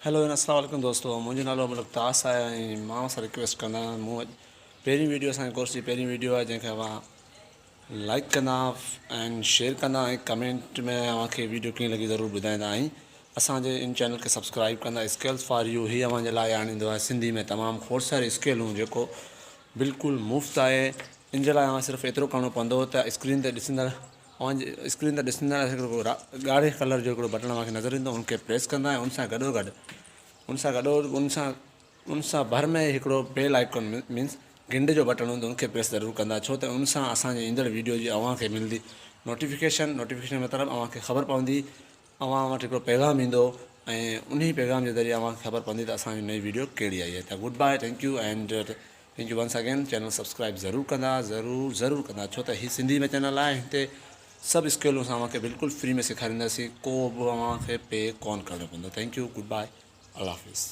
Hello अस्सलाम वालेकुम दोस्तों, मुंहिंजो नालो मुल्तास आहे ऐं मां सां रिक्वेस्ट कंदा मूं पहिरीं वीडियो असांजे कोर्स जी पहिरीं वीडियो आहे जंहिंखे अव्हां लाइक कंदा ऐं शेयर कंदा ऐं कमेंट में अव्हांखे वीडियो कीअं लॻी ज़रूरु ॿुधाईंदा ऐं असांजे इन चैनल खे सब्सक्राइब कंदा। स्किल्स फॉर यू ही अव्हांजे लाइ आणींदो आहे सिंधी में तमामु खोड़ सारी स्किलूं जेको बिल्कुलु मुफ़्त आहे। इन जे लाइ सिर्फ़ु एतिरो करिणो पवंदो त स्क्रीन ते ॾिसंदड़ स्क्रीन ते ॾिसंदड़ हिकिड़ो ॻाढ़े कलर जो हिकिड़ो बटण अव्हांखे नज़र ईंदो, उनखे प्रेस कंदा ऐं उन सां भर में हिकिड़ो बेल आइकॉन मीन्स घिंड जो बटण हूंदो, उनखे प्रेस ज़रूरु कंदा छो त उन सां असांजे ईंदड़ वीडियो जी अव्हांखे मिलंदी नोटिफिकेशन मतिलबु अव्हांखे ख़बर पवंदी, अव्हां वटि हिकिड़ो पैगाम ईंदो ऐं उन पैगाम जे ज़रिए अव्हांखे ख़बर पवंदी त असांजी नई वीडियो कहिड़ी आई आहे। त good bye, thank you and thank you once again. Channel subscribe ज़रूरु कंदा, ज़रूरु कंदा छो त हीअ सिंधी में चैनल आहे। हिते सभु स्किलूं असां अव्हांखे बिल्कुलु फ्री में सेखारींदासीं, को बि अव्हांखे पे कोन करिणो पवंदो। थैंक यू, गुड बाय, अल्लाह हाफ़िज़।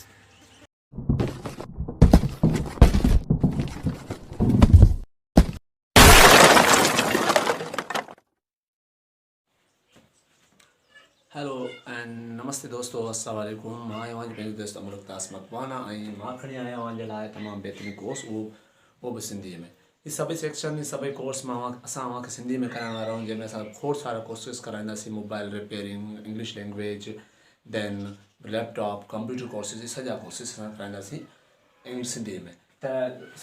हेलो एंड नमस्ते दोस्तों, अस्सलाम वालेकुम। मां आहियां पंहिंजो दोस्त मुल्तास मकवाना ऐं मां खणी आहियां अव्हांजे लाइ तमामु बहितरीनु कोर्स, उहो बि सिंधीअ में। हीअ सभई सेक्शन सभई कोर्स मां असां अव्हांखे सिंधी में कराइण वारा आहियूं, जंहिंमें असां खोड़ सारा कोर्सिस कराईंदासीं। Mobile repairing, English language, then laptop, computer courses, इहे सॼा कोर्सिस असां कराईंदासीं इंग्लिश सिंधीअ में। त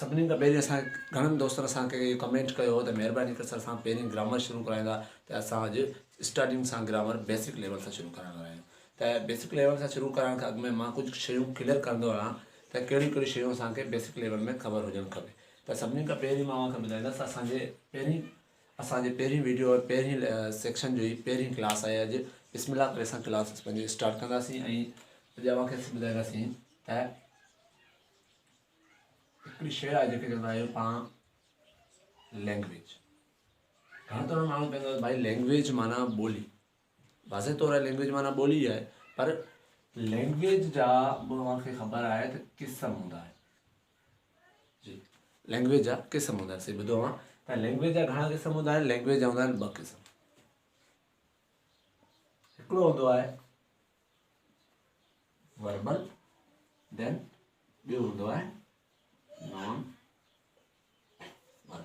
सभिनीनि खां पहिरीं असां घणनि दोस्तनि असांखे कमेंट कयो हो त महिरबानी करे असां पहिरीं ग्रामर शुरू कराईंदा, त असां अॼु स्टार्टिंग सां ग्रामर बेसिक लेवल सां शुरू कराइण वारा आहियूं। त बेसिक लेवल सां शुरू करण खां अॻु में मां कुझु शयूं क्लियर कंदो आहियां त कहिड़ियूं कहिड़ियूं शयूं असांखे बेसिक लेवल में ख़बर हुजणु खपे। त सभिनी खां पहिरीं मां तव्हांखे ॿुधाईंदुसि असांजे पहिरीं वीडियो पहिरीं सेक्शन जो ई पहिरीं क्लास आहे अॼु। बिस्मिल्लाह करे असां क्लास पंहिंजी स्टार्ट कंदासीं ऐं अॼु अव्हांखे ॿुधाईंदासीं त हिकिड़ी शइ आहे जेके चवंदा आहियूं पाण लैंग्वेज। घणो दफ़ो माण्हू चवंदो भाई लैंग्वेज माना ॿोली, वाज़े तौरु आहे लैंग्वेज माना ॿोली आहे, पर लैंग्वेज जा बि अव्हांखे ख़बर आहे त क़िस्म हूंदा आहिनि। जी, लैंग्वेज जा क़िस्म हूंदा आहिनि। सही ॿुधो अव्हां, त लैंग्वेज जा घणा क़िस्म हूंदा आहिनि? लैंग्वेज जा हूंदा आहिनि ॿ क़िस्म। हिकिड़ो हूंदो आहे वर्बल, देन ॿियो हूंदो आहे नॉन वर्बल।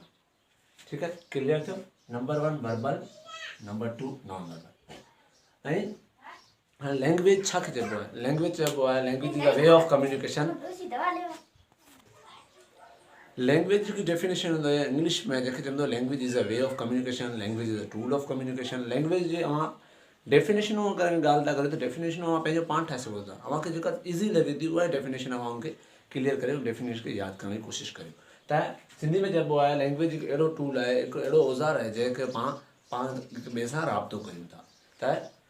ठीकु आहे, क्लियर थियो? Number 1 verbal, number 2 non verbal. ऐं हाणे लैंग्वेज छा चइबो आहे? लैंग्वेज चइबो आहे language is a way of communication. Language की डेफिनेशन हूंदो आहे इंग्लिश में जंहिंखे चवंदो language is a way of communication, language is a tool of communication. Language जे अव्हां डेफिनेशन अगरि ॻाल्हि था करियो त डेफिनेशन अव्हां पंहिंजो पाण ठाहे सघो था। अव्हांखे जेका ईज़ी लॻे थी उहा डेफिनेशन अव्हां उनखे क्लियर करियो, डेफिनेशन खे यादि करण जी कोशिशि करियो। त सिंधी में चइबो आहे लैंग्वेज हिकु अहिड़ो टूल आहे, हिकु अहिड़ो औज़ार आहे जंहिंखे पाण हिक ॿिए सां राब्तो कयूं था। त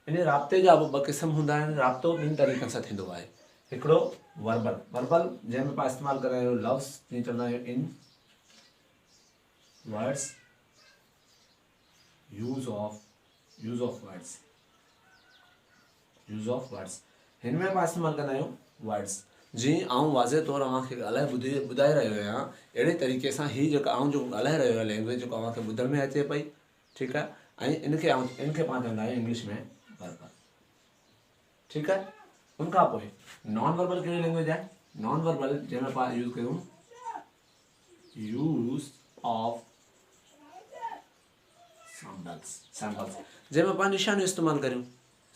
इन राब्ते जा बि ॿ क़िस्म हूंदा आहिनि। राब्तो ॿिनि तरीक़नि सां थींदो आहे। हिकिड़ो वर्बल जंहिंमें पाण इस्तेमालु कंदा आहियूं लव्स, जीअं चवंदा आहियूं इन वर्ड्स, यूज़ ऑफ वर्ड्स हिन में पाण इस्तेमालु कंदा आहियूं वर्ड्स। जीअं आउं वाज़े तौरु अव्हांखे ॿुधाए रहियो आहियां, अहिड़े तरीक़े सां हीअ जेका आउं जो ॻाल्हाए रहियो आहियां लैंग्वेज जेको अव्हांखे ॿुधण में अचे पई, ठीकु आहे। ऐं इनखे पाण चवंदा आहियूं इंग्लिश में वर्बल। ठीकु आहे। उनखां पोइ नॉन वर्बल कहिड़ी लैंग्वेज आहे? नॉन वर्बल जंहिंमें पाण यूज़ कयूं यूज़ ऑफ सैम्पल्स, जंहिंमें पाण निशानियूं इस्तेमालु करियूं।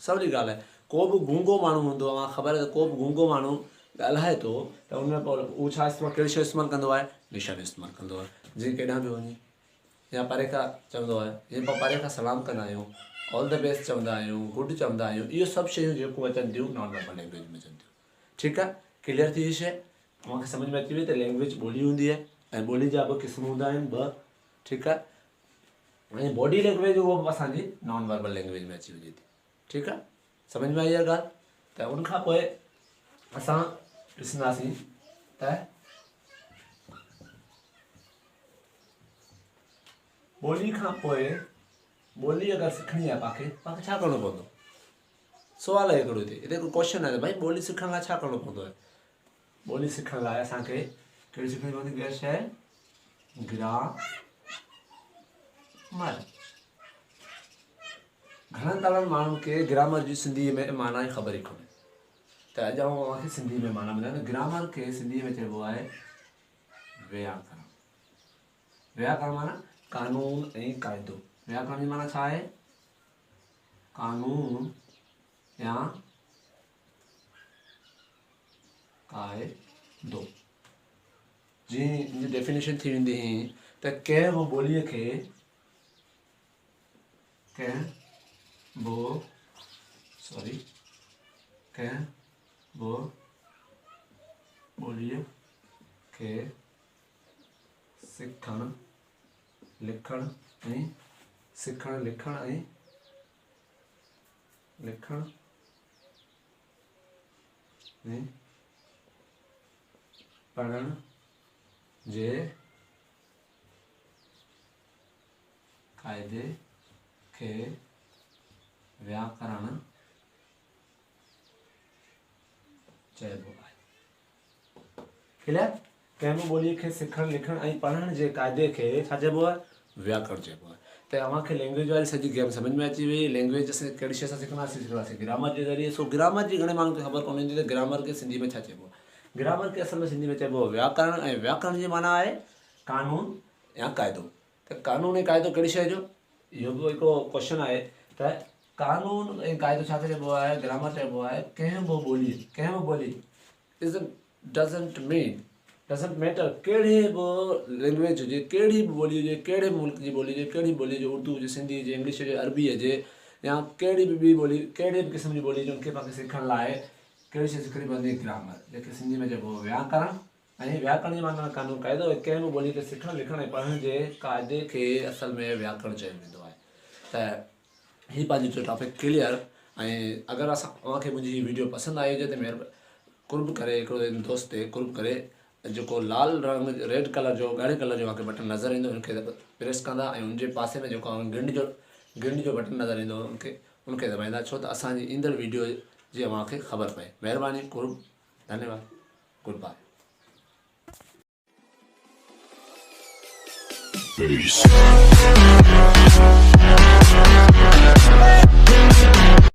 सवली ॻाल्हि आहे। को बि गूंगो माण्हू हूंदो, अव्हां ख़बर आहे त को बि गूंगो माण्हू ॻाल्हाए थो त उनमें पोइ उहो छा इस्तेमालु कहिड़ी शइ इस्तेमालु कंदो आहे? निशानी इस्तेमालु कंदो आहे। जीअं केॾांहुं बि वञे या परे खां चवंदो आहे, जीअं पाण परे खां सलाम कंदा आहियूं, ऑल द बेस्ट चवंदा आहियूं, गुड चवंदा आहियूं, इहो सभु शयूं जेको अचनि थियूं नॉन वर्बल लैंग्वेज में अचनि थियूं। ठीकु आहे, क्लियर थी हीअ शइ? तव्हांखे सम्झ में अची वई त लैंग्वेज ॿोली हूंदी आहे ऐं ॿोली जा बि क़िस्म हूंदा आहिनि ॿ। ठीकु आहे। ऐं बॉडी लैंग्वेज उहो बि असांजी नॉन वर्बल लैंग्वेज में अची वञे थी। ठीकु आहे, सम्झ में आई आहे ॻाल्हि? त उनखां पोइ असां ॾिसंदासीं त ॿोली खां पोइ ॿोली अगरि सिखणी आहे तव्हांखे छा करिणो पवंदो? सुवालु आहे हिकिड़ो हिते हिकु क्वेश्चन आहे त भाई ॿोली सिखण लाइ छा करिणो पवंदो आहे? ॿोली सिखण लाइ असांखे कहिड़ी सिखणी पवंदी? कहिड़ी शइ? ग्रामर। घणनि तमामु माण्हुनि खे ग्रामर जी सिंधीअ में माना ई ख़बर ई कोन्हे। त अॼु आउं तव्हांखे सिंधी में माना ॿुधायां ग्रामर खे सिंधी में चइबो आहे व्याकरण। व्याकरण माना कानून ऐं क़ाइदो। व्याकरण जी माना छा आहे? कानून या क़ाइदो। जीअं हिन जी डेफिनेशन थी वेंदी हुई त कंहिं बि ॿोलीअ खे कंहिं बि ॿोलीअ खे सिखण लिखण ऐं पढ़ण जे क़ाइदे खे व्याकरण चइबो आहे। क्लियर? कंहिं बि ॿोलीअ खे सिखण लिखण ऐं पढ़ण जे क़ाइदे खे छा चइबो आहे? व्याकरण चइबो आहे। त अव्हांखे लैंग्वेज वारी सॼी गेम सम्झ में अची वई। लैंग्वेज असां कहिड़ी शइ सां सिखंदासीं ग्रामर जे ज़रिए। सो ग्रामर जी घणे माण्हुनि खे ख़बर कोन हूंदी त ग्रामर खे सिंधी में छा चइबो आहे। ग्रामर खे असल में सिंधी में चइबो आहे व्याकरण, ऐं व्याकरण जी माना आहे कानून या क़ाइदो। त कानून ऐं क़ाइदो कहिड़ी शइ जो? इहो बि हिकिड़ो क्वेश्चन आहे। त कानून ऐं क़ाइदो छा चइबो आहे? ग्रामर चइबो आहे कंहिं बि ॿोली डज़ंट मैटर कहिड़े बि लैंग्वेज हुजे, कहिड़ी बि ॿोली हुजे, कहिड़े मुल्क जी ॿोली हुजे, कहिड़ी ॿोली हुजे, उर्दू हुजे, सिंधी हुजे, इंग्लिश हुजे, अरबी हुजे, या कहिड़ी बि ॿी ॿोली, कहिड़े बि क़िस्म जी ॿोली हुजे, उनखे पाण सिखण लाइ कहिड़ी शइ सिखणी पवंदी? ग्रामर, जंहिंखे सिंधी में चइबो आहे व्याकरण। ऐं व्याकरण जी माना कानून क़ाइदो। कंहिं बि ॿोली खे सिखण लिखण ऐं पढ़ण जे क़ाइदे खे असल में व्याकरण चयो वेंदो आहे। त हीअ पंहिंजो जो टॉपिक क्लियर। ऐं अगरि तव्हांखे मुंहिंजी हीअ वीडियो पसंदि आई हुजे त महिरबानी कुर्ब करे हिकिड़ो दोस्त ते कुर्ब करे जेको लाल रंग रेड कलर जो ॻाढ़े कलर जो तव्हांखे बटन नज़र ईंदो उनखे प्रेस कंदा, ऐं उनजे पासे में जेको घंटी जो बटन नज़र ईंदो उनखे दॿाईंदा, छो त असांजी ईंदड़ वीडियो जी तव्हांखे ख़बर पए। महिरबानी कुर्ब, धन्यवाद, गुड बाय। Peace.